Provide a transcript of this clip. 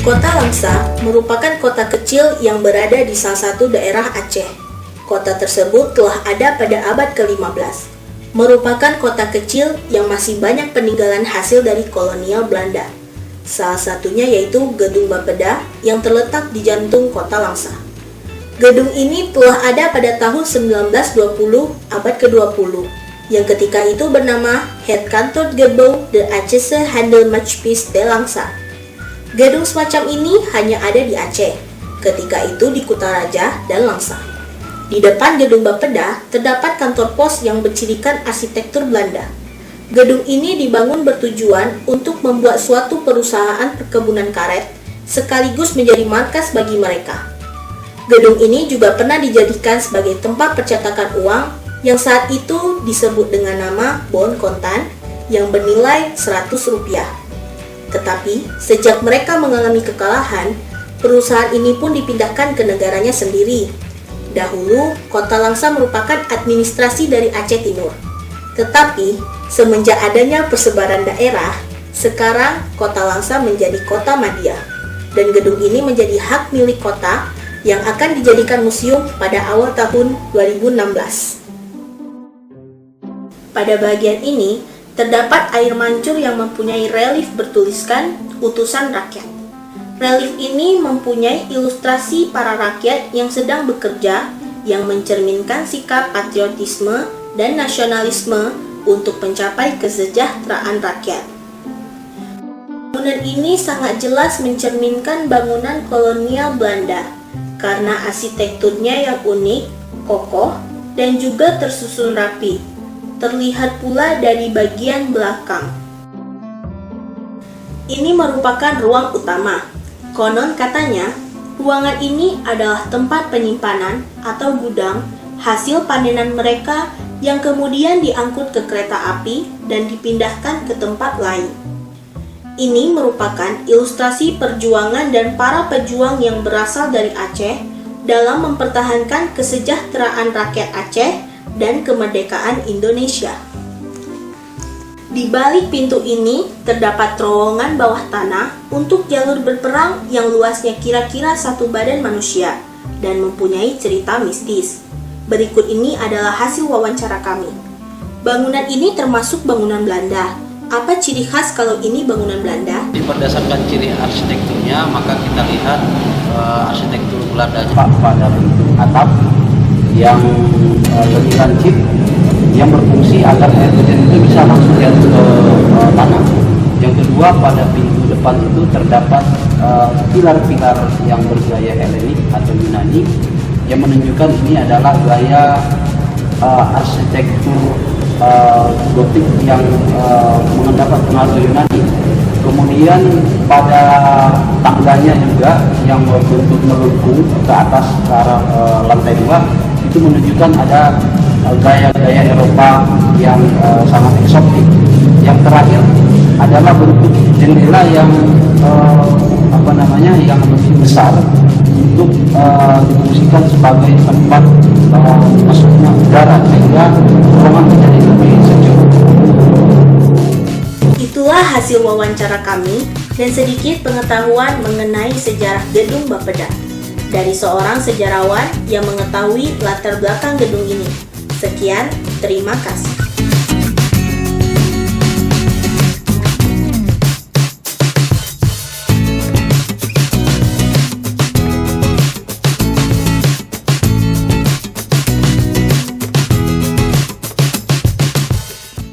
Kota Langsa merupakan kota kecil yang berada di salah satu daerah Aceh. Kota tersebut telah ada pada abad ke-15. Merupakan kota kecil yang masih banyak peninggalan hasil dari kolonial Belanda. Salah satunya yaitu Gedung Bapeda yang terletak di jantung kota Langsa. Gedung ini telah ada pada tahun 1920 abad ke-20, yang ketika itu bernama Het Kantor Gebouw de Acehse Handelsmaatschapppij te Langsa. Gedung semacam ini hanya ada di Aceh, ketika itu di Kutaraja dan Langsa. Di depan Gedung Bapeda terdapat kantor pos yang bercirikan arsitektur Belanda. Gedung ini dibangun bertujuan untuk membuat suatu perusahaan perkebunan karet, sekaligus menjadi markas bagi mereka. Gedung ini juga pernah dijadikan sebagai tempat percetakan uang yang saat itu disebut dengan nama bon kontan yang bernilai Rp100. Tetapi, sejak mereka mengalami kekalahan, perusahaan ini pun dipindahkan ke negaranya sendiri. Dahulu, kota Langsa merupakan administrasi dari Aceh Timur. Tetapi, semenjak adanya persebaran daerah, sekarang kota Langsa menjadi kota Madia. Dan gedung ini menjadi hak milik kota yang akan dijadikan museum pada awal tahun 2016. Pada bagian ini, terdapat air mancur yang mempunyai relief bertuliskan Utusan Rakyat. Relief ini mempunyai ilustrasi para rakyat yang sedang bekerja yang mencerminkan sikap patriotisme dan nasionalisme untuk mencapai kesejahteraan rakyat. Bangunan ini sangat jelas mencerminkan bangunan kolonial Belanda karena arsitekturnya yang unik, kokoh, dan juga tersusun rapi. Terlihat pula dari bagian belakang. Ini merupakan ruang utama. Konon katanya, ruangan ini adalah tempat penyimpanan atau gudang hasil panenan mereka yang kemudian diangkut ke kereta api dan dipindahkan ke tempat lain. Ini merupakan ilustrasi perjuangan dan para pejuang yang berasal dari Aceh dalam mempertahankan kesejahteraan rakyat Aceh dan kemerdekaan Indonesia. Di balik pintu ini terdapat terowongan bawah tanah untuk jalur berperang yang luasnya kira-kira 1 badan manusia dan mempunyai cerita mistis. Berikut ini adalah hasil wawancara kami. Bangunan ini termasuk bangunan Belanda. Apa ciri khas kalau ini bangunan Belanda? Berdasarkan ciri arsitekturnya, maka kita lihat arsitektur Belanda pada bentuk atap yang lebih lancip, yang berfungsi agar air hujan itu bisa langsung jatuh ke tanah. Yang kedua, pada pintu depan itu terdapat pilar-pilar yang bergaya Helenik atau Yunani yang menunjukkan ini adalah gaya arsitektur gotik yang mendapat pengaruh Yunani. Kemudian pada tangganya juga yang berbentuk melengkung ke atas ke arah lantai 2 itu menunjukkan ada gaya-gaya Eropa yang sangat eksotik. Yang terakhir adalah bentuk jendela yang yang lebih besar untuk difungsikan sebagai tempat masuknya udara sehingga ruangan menjadi lebih sejuk. Itulah hasil wawancara kami dan sedikit pengetahuan mengenai sejarah Gedung Bapeda dari seorang sejarawan yang mengetahui latar belakang gedung ini. Sekian, terima kasih.